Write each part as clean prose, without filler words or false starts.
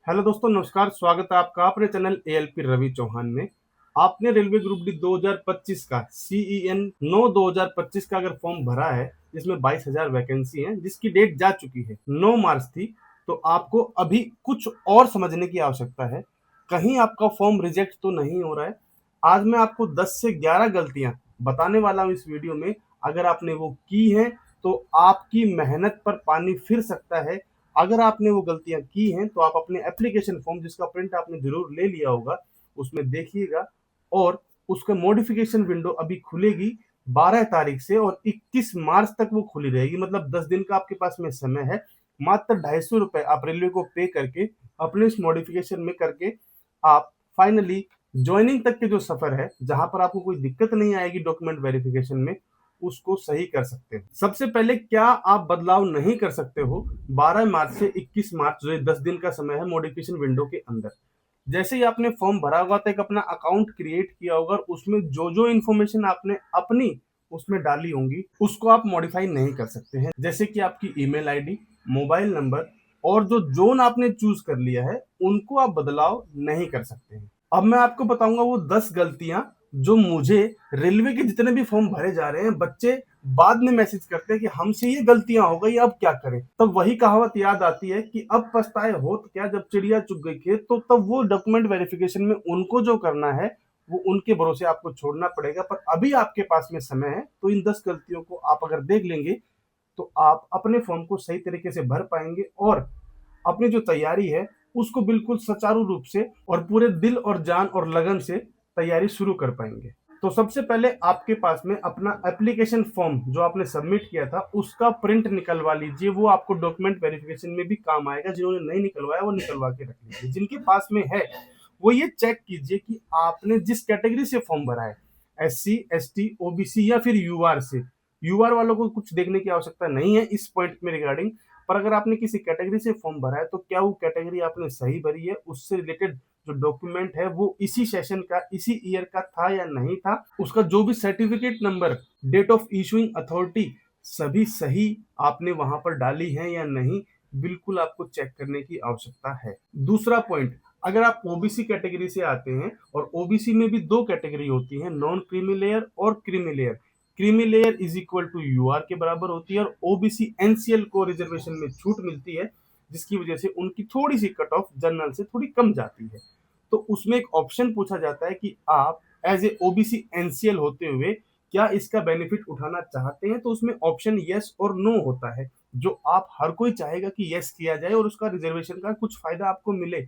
Hello दोस्तों, नमस्कार। स्वागत है आपका अपने चैनल एएलपी रवि चौहान में। आपने रेलवे ग्रुप डी 2025 का सीईएन 9 2025 का अगर फॉर्म भरा है, जिसमें 22,000 वैकेंसी है, जिसकी डेट जा चुकी है, 9 मार्च थी, तो आपको अभी कुछ और समझने की आवश्यकता है। कहीं आपका फॉर्म रिजेक्ट तो नहीं हो रहा है। आज मैं आपको 10 से 11 गलतियां बताने वाला हूं इस वीडियो में। अगर आपने वो की हैं तो आपकी मेहनत पर पानी फिर सकता है। अगर आपने वो गलतियां की हैं तो आप अपने एप्लीकेशन फॉर्म, जिसका प्रिंट आपने जरूर ले लिया होगा, उसमें देखिएगा। और उसका मॉडिफिकेशन विंडो अभी खुलेगी 12 तारीख से और 21 मार्च तक वो खुली रहेगी। मतलब 10 दिन का आपके पास में समय है। मात्र 250 रुपए आप रेलवे को पे करके अपने इस मॉडिफिकेशन में करके आप फाइनली ज्वाइनिंग तक के जो सफर है, जहां पर आपको कोई दिक्कत नहीं आएगी डॉक्यूमेंट वेरिफिकेशन में, उसको सही कर सकते हो। सबसे पहले क्या आप बदलाव नहीं कर सकते हो 12 मार्च से 21 मार्च, जो 10 दिन का समय है मॉडिफिकेशन विंडो के अंदर। जैसे ही आपने फॉर्म भरा होगा तो एक अपना अकाउंट क्रिएट किया होगा, और उसमें जो जो इन्फॉर्मेशन आपने अपनी उसमें डाली होंगी उसको आप मॉडिफाई नहीं कर सकते हैं। जैसे कि आपकी ईमेल आईडी, मोबाइल नंबर और जो जोन आपने चूज कर लिया है, उनको आप बदलाव नहीं कर सकते हैं। अब मैं आपको बताऊंगा वो 10 गलतियां जो मुझे रेलवे के जितने भी फॉर्म भरे जा रहे हैं, बच्चे बाद में मैसेज करते हैं कि हमसे ये गलतियां हो गई, अब क्या करें। तब वही कहावत याद आती है कि अब पछताए होत क्या, जब चिड़िया चुग गई खेत। तो तब वो डॉक्यूमेंट वेरिफिकेशन में उनको जो करना है वो उनके भरोसे आपको छोड़ना पड़ेगा। पर अभी आपके पास में समय है, तो इन 10 गलतियों को आप अगर देख लेंगे तो आप अपने फॉर्म को सही तरीके से भर पाएंगे और अपनी जो तैयारी है उसको बिल्कुल सुचारू रूप से और पूरे दिल और जान और लगन से तैयारी शुरू कर पाएंगे। तो सबसे पहले आपके पास में अपना एप्लीकेशन फॉर्म जो आपने सबमिट किया था उसका प्रिंट निकलवा लीजिए। वो आपको डॉक्यूमेंट वेरिफिकेशन में भी काम आएगा। जिन्होंने नहीं निकलवाया वो निकलवा के रख लीजिए। जिनके पास में है वो ये चेक कीजिए कि आपने जिस कैटेगरी से फॉर्म भरा है, SC ST OBC या फिर यूआर से। यूआर वालों को कुछ देखने की आवश्यकता नहीं है इस पॉइंट में रिगार्डिंग। पर अगर आपने किसी कैटेगरी से फॉर्म भरा है तो क्या वो कैटेगरी आपने सही भरी है, उससे रिलेटेड जो डॉक्यूमेंट है वो इसी सेशन का, इसी ईयर का था या नहीं था, उसका जो भी certificate number, date of issuing authority, सभी सही आपने वहां पर डाली है या नहीं, बिल्कुल आपको चेक करने की आवश्यकता है। दूसरा पॉइंट, अगर आप ओबीसी कैटेगरी से आते हैं, और ओबीसी में भी दो कैटेगरी होती है, नॉन क्रीमी लेयर और creamy layer. Creamy layer is equal to UR के बराबर होती है और ओबीसी एनसीएल को रिजर्वेशन में छूट मिलती है, जिसकी वजह से उनकी थोड़ी सी कट ऑफ जनरल से थोड़ी कम जाती है। तो उसमें एक ऑप्शन पूछा जाता है कि आप एज ए ओबीसी एनसीएल होते हुए क्या इसका बेनिफिट उठाना चाहते हैं। तो उसमें ऑप्शन यस और नो होता है, जो आप हर कोई चाहेगा कि यस किया जाए और उसका रिजर्वेशन का कुछ फायदा आपको मिले।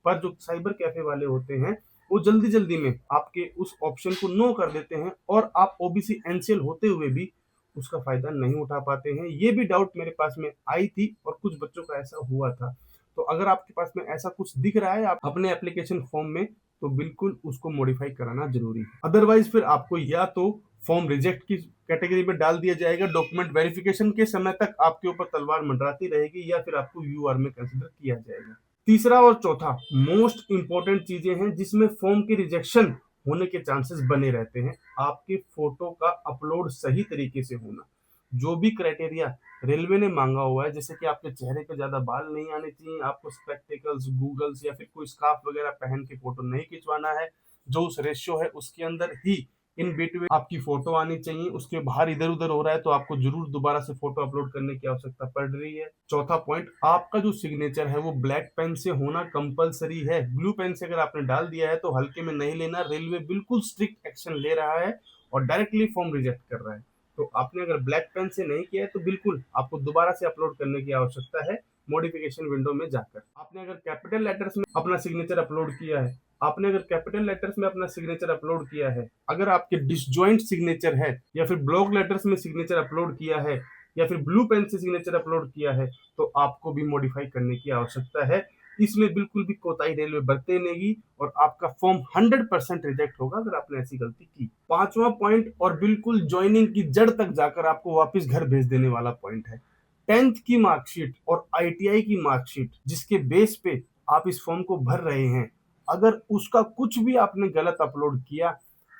पर जो साइबर कैफे वाले होते हैं वो जल्दी जल्दी में आपके उस ऑप्शन को नो कर देते हैं और आप ओबीसी एनसीएल होते हुए भी उसका फायदा नहीं उठा पाते हैं। ये भी डाउट मेरे पास में आई थी और कुछ बच्चों का ऐसा हुआ था। तो अगर आपके पास में ऐसा कुछ दिख रहा है आप अपने एप्लीकेशन फॉर्म में, तो बिल्कुल उसको मॉडिफाई कराना जरूरी है। अदरवाइज फिर आपको या तो फॉर्म रिजेक्ट की कैटेगरी में डाल दिया जाएगा, डॉक्यूमेंट वेरिफिकेशन के समय तक आपके ऊपर तलवार मंडराती रहेगी, या फिर आपको यूआर में कंसिडर किया जाएगा। तीसरा और चौथा मोस्ट इंपॉर्टेंट चीजें हैं जिसमें फॉर्म के रिजेक्शन होने के चांसेस बने रहते हैं। आपके फोटो का अपलोड सही तरीके से होना। जो भी क्राइटेरिया रेलवे ने मांगा हुआ है, जैसे कि आपके चेहरे पे ज्यादा बाल नहीं आने चाहिए, आपको स्पेक्टिकल्स, गूगल्स या फिर कोई स्कार्फ वगैरह पहन के फोटो नहीं खिंचवाना है, जो उस रेशियो है उसके अंदर ही इन बिटवीन आपकी फोटो आनी चाहिए। उसके बाहर इधर उधर हो रहा है तो आपको जरूर दोबारा से फोटो अपलोड करने की आवश्यकता पड़ रही है। चौथा पॉइंट, आपका जो सिग्नेचर है वो ब्लैक पेन से होना कंपलसरी है। ब्लू पेन से अगर आपने डाल दिया है तो हल्के में नहीं लेना। रेलवे बिल्कुल स्ट्रिक्ट एक्शन ले रहा है और डायरेक्टली फॉर्म रिजेक्ट कर रहा है। तो आपने अगर ब्लैक पेन से नहीं किया है तो बिल्कुल आपको दोबारा से अपलोड करने की आवश्यकता है मॉडिफिकेशन विंडो में जाकर। आपने अगर कैपिटल लेटर्स में अपना सिग्नेचर अपलोड किया है, आपने अगर कैपिटल लेटर्स में अपना सिग्नेचर अपलोड किया है, अगर आपके डिसजॉइंट सिग्नेचर है, या फिर ब्लॉक लेटर्स में सिग्नेचर अपलोड किया है, या फिर ब्लू पेन से सिग्नेचर अपलोड किया है, तो आपको भी मॉडिफाई करने की आवश्यकता है। इसमें बिल्कुल भी कोताही रेलवे बरते नहीं और आपका फॉर्म 100% रिजेक्ट होगा अगर आपने ऐसी गलती की। पांचवा पॉइंट, और बिल्कुल ज्वाइनिंग की जड़ तक जाकर आपको वापस घर भेज देने वाला पॉइंट है, 10th की मार्कशीट और आईटीआई की मार्कशीट जिसके बेस पे आप इस फॉर्म को भर रहे हैं, अगर उसका कुछ भी आपने गलत अपलोड किया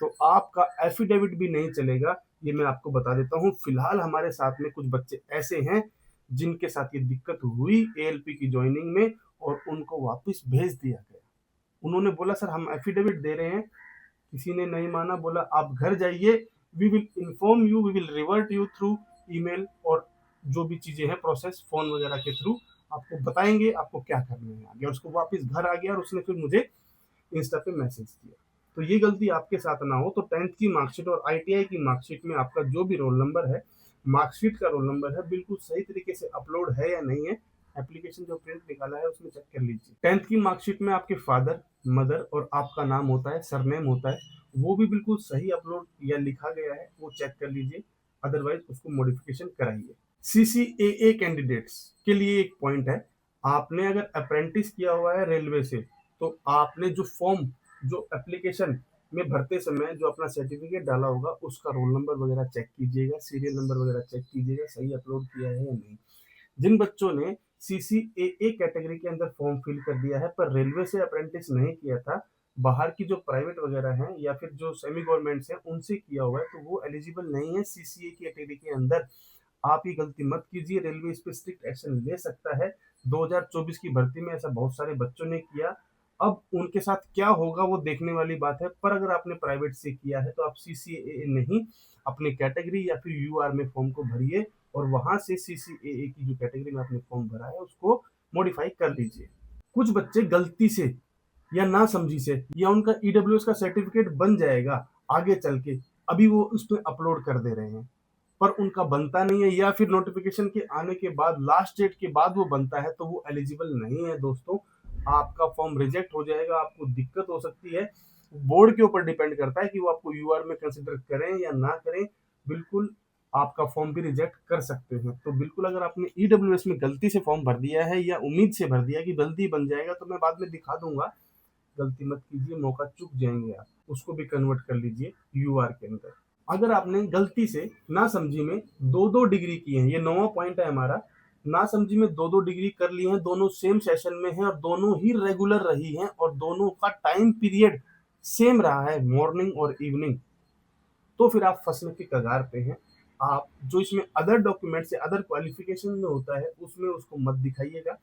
तो आपका एफिडेविट भी नहीं चलेगा। ये मैं आपको बता देता हूँ। फिलहाल हमारे साथ में कुछ बच्चे ऐसे हैं जिनके साथ ये दिक्कत हुई एएलपी की ज्वाइनिंग में, और उनको वापस भेज दिया गया। उन्होंने बोला सर हम एफिडेविट दे रहे हैं, किसी ने नहीं माना, बोला आप घर जाइए, we will inform you, we will revert you through email और जो भी चीजें हैं प्रोसेस फोन वगैरह के थ्रू आपको बताएंगे आपको क्या करना है आगे। और उसको वापस घर आ गया और उसने फिर मुझे इंस्टा पे मैसेज किया। तो ये गलती आपके साथ ना हो तो 10th की मार्कशीट और आईटीआई की मार्कशीट में आपका जो भी रोल नंबर है, मार्कशीट का रोल नंबर है, बिल्कुल सही तरीके से अपलोड है या नहीं है, एप्लीकेशन जो प्रिंट निकाला है उसमें चेक कर लीजिए। 10th की मार्कशीट में आपके फादर, मदर और आपका नाम होता है, सरनेम होता है, वो भी बिल्कुल सही अपलोड या लिखा गया है, वो चेक कर लीजिए, अदरवाइज उसको मॉडिफिकेशन कराइए। सीसीएए कैंडिडेट्स के लिए एक पॉइंट है, आपने अगर अप्रेंटिस किया हुआ है रेलवे से तो आपने जो फॉर्म, जो एप्लीकेशन में भरते समय जो अपना सर्टिफिकेट डाला होगा उसका रोल नंबर वगैरह चेक कीजिएगा, सीरियल नंबर वगैरह चेक कीजिएगा, सही अपलोड किया है या नहीं। जिन बच्चों ने सीसीएए कैटेगरी के अंदर फॉर्म फिल कर दिया है पर रेलवे से अप्रेंटिस नहीं किया था, बाहर की जो प्राइवेट वगैरह हैं या फिर जो सेमी गवर्नमेंट्स हैं उनसे किया हुआ है, तो वो एलिजिबल नहीं है सीसीए की कैटेगरी के अंदर। आप ये गलती मत कीजिए, रेलवे इस पे स्ट्रिक्ट एक्शन ले सकता है। 2024 की भर्ती में ऐसा बहुत सारे बच्चों ने किया, अब उनके साथ क्या होगा वो देखने वाली बात है। पर अगर आपने प्राइवेट से किया है तो आप सीसीएए नहीं, अपने कैटेगरी या फिर यूआर में फॉर्म को भरिए और वहां से सीसीएए की जो कैटेगरी में आपने फॉर्म भरा है उसको मॉडिफाई कर लीजिए। कुछ बच्चे गलती से या ना समझी से या उनका ईडब्ल्यूएस का सर्टिफिकेट बन जाएगा आगे चल के, अभी वो उसमें अपलोड कर दे रहे हैं पर उनका बनता नहीं है, या फिर नोटिफिकेशन के आने के बाद लास्ट डेट के बाद वो बनता है, तो वो एलिजिबल नहीं है दोस्तों। आपका फॉर्म रिजेक्ट हो जाएगा, आपको दिक्कत हो सकती है। बोर्ड के ऊपर डिपेंड करता है कि वो आपको यूआर में कंसिडर करें या ना करें, बिल्कुल आपका फॉर्म भी रिजेक्ट कर सकते हैं। तो बिल्कुल अगर आपने ईडब्ल्यूएस में गलती से फॉर्म भर दिया है या उम्मीद से भर दिया कि जल्दी बन जाएगा तो मैं बाद में दिखा दूंगा, गलती मत कीजिए, मौका चूक जाएंगे आप, उसको भी कन्वर्ट कर लीजिए यूआर के अंदर। अगर आपने गलती से ना समझी में दो दो डिग्री की है, ये 9वां पॉइंट है हमारा, ना समझी में दो दो डिग्री कर ली है, दोनों सेम सेशन में है और दोनों ही रेगुलर रही हैं और दोनों का टाइम पीरियड सेम रहा है, मॉर्निंग और इवनिंग, तो फिर आप फंसने की कगार पे हैं। आप जो इसमें अदर डॉक्यूमेंट्स या अदर क्वालिफिकेशन में होता है उसमें उसको मत दिखाइएगा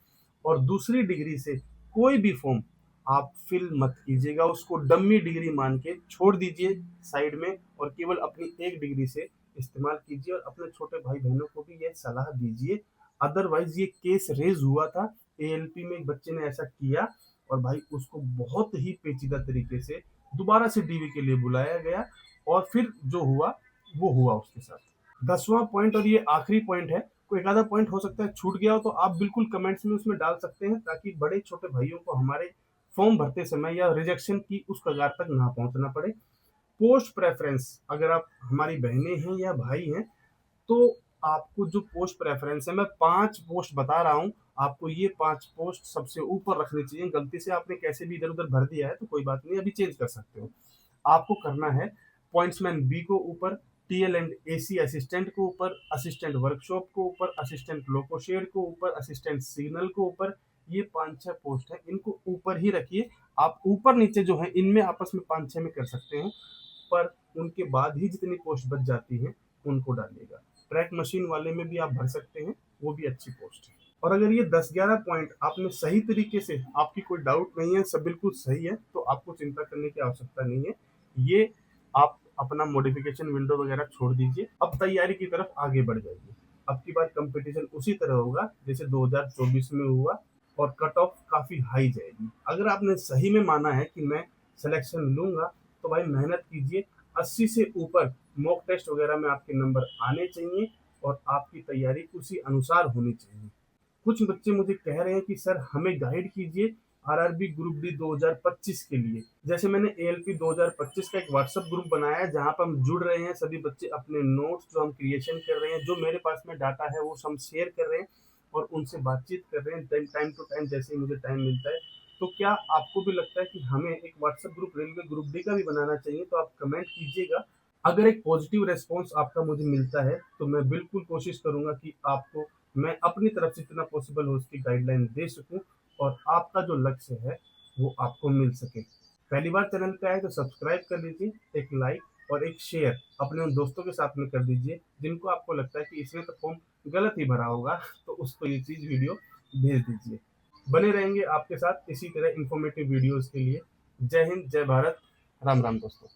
और दूसरी डिग्री से कोई भी फॉर्म आप फिल मत कीजिएगा, उसको डम्मी डिग्री मान के छोड़ दीजिए साइड में और केवल अपनी एक डिग्री से इस्तेमाल कीजिए और अपने छोटे भाई बहनों को भी यह सलाह दीजिए। अदरवाइज ये केस रेज हुआ था, एएलपी में एक बच्चे ने ऐसा किया और भाई उसको बहुत ही पेचीदा तरीके से दोबारा से डीवी के लिए बुलाया गया और फिर जो हुआ वो हुआ उसके साथ। 10वां पॉइंट और ये आखिरी पॉइंट है, कोई एक आधा पॉइंट हो सकता है छूट गया हो तो आप बिल्कुल कमेंट्स में उसमें डाल सकते हैं ताकि बड़े छोटे भाइयों को हमारे फॉर्म भरते समय या रिजेक्शन की उस कगार तक ना पहुंचना पड़े। पोस्ट प्रेफरेंस, अगर आप हमारी बहनें हैं या भाई हैं तो आपको जो पोस्ट प्रेफरेंस है, मैं 5 पोस्ट बता रहा हूँ, आपको ये 5 पोस्ट सबसे ऊपर रखनी चाहिए। गलती से आपने कैसे भी इधर उधर भर दिया है तो कोई बात नहीं, अभी चेंज कर सकते हो। आपको करना है पॉइंट्समैन बी को ऊपर, टीएल एंड एसी असिस्टेंट को ऊपर, असिस्टेंट वर्कशॉप को ऊपर, असिस्टेंट लोको शेड को ऊपर, असिस्टेंट सिग्नल को ऊपर। ये 5-6 पोस्ट है, इनको ऊपर ही रखिए। आप ऊपर नीचे जो है इनमें आपस में 5-6 में कर सकते हैं, पर उनके बाद ही जितनी पोस्ट बच जाती है उनको डालिएगा। ट्रैक मशीन वाले में भी आप भर सकते हैं, वो भी अच्छी पोस्ट है। और अगर ये 10-11 पॉइंट आपने सही तरीके से, आपकी कोई डाउट नहीं है, सब बिल्कुल सही है, तो आपको चिंता करने की आवश्यकता नहीं है। ये आप अपना मॉडिफिकेशन विंडो वगैरह छोड़ दीजिए, अब तैयारी की तरफ आगे बढ़ जाइए। अब की बार कंपटीशन उसी तरह होगा जैसे 2024 में हुआ और कट ऑफ काफी हाई जाएगी। अगर आपने सही में माना है कि मैं सिलेक्शन लूंगा तो भाई मेहनत कीजिए, 80 से ऊपर मॉक टेस्ट वगैरह में आपके नंबर आने चाहिए और आपकी तैयारी उसी अनुसार होनी चाहिए। कुछ बच्चे मुझे कह रहे हैं कि सर हमें गाइड कीजिए आरआरबी ग्रुप डी 2025 के लिए। जैसे मैंने एएलपी 2025 का एक व्हाट्सएप ग्रुप बनाया है जहां पर हम जुड़ रहे हैं, सभी बच्चे अपने नोट्स जो हम क्रिएशन कर रहे हैं, जो मेरे पास में डाटा है वो हम शेयर कर रहे हैं और उनसे बातचीत कर रहे हैं टाइम टू टाइम जैसे ही मुझे टाइम मिलता है। तो क्या आपको भी लगता है कि हमें एक WhatsApp group railway group D का भी बनाना चाहिए, तो आप कमेंट कीजिएगा। अगर एक पॉजिटिव रेस्पॉन्स आपका मुझे मिलता है तो मैं बिल्कुल कोशिश करूंगा कि आपको मैं अपनी तरफ से जितना पॉसिबल हो उसकी गाइडलाइन दे सकूं और आपका जो लक्ष्य है वो आपको मिल सके। पहली बार चैनल पे आए तो सब्सक्राइब कर लीजिए, एक लाइक और एक शेयर अपने उन दोस्तों के साथ में कर दीजिए जिनको आपको लगता है कि इसने तो फॉर्म गलत ही भरा होगा, तो उसको ये चीज़ वीडियो भेज दीजिए। बने रहेंगे आपके साथ इसी तरह इन्फॉर्मेटिव वीडियोज़ के लिए। जय हिंद, जय भारत, राम राम दोस्तों।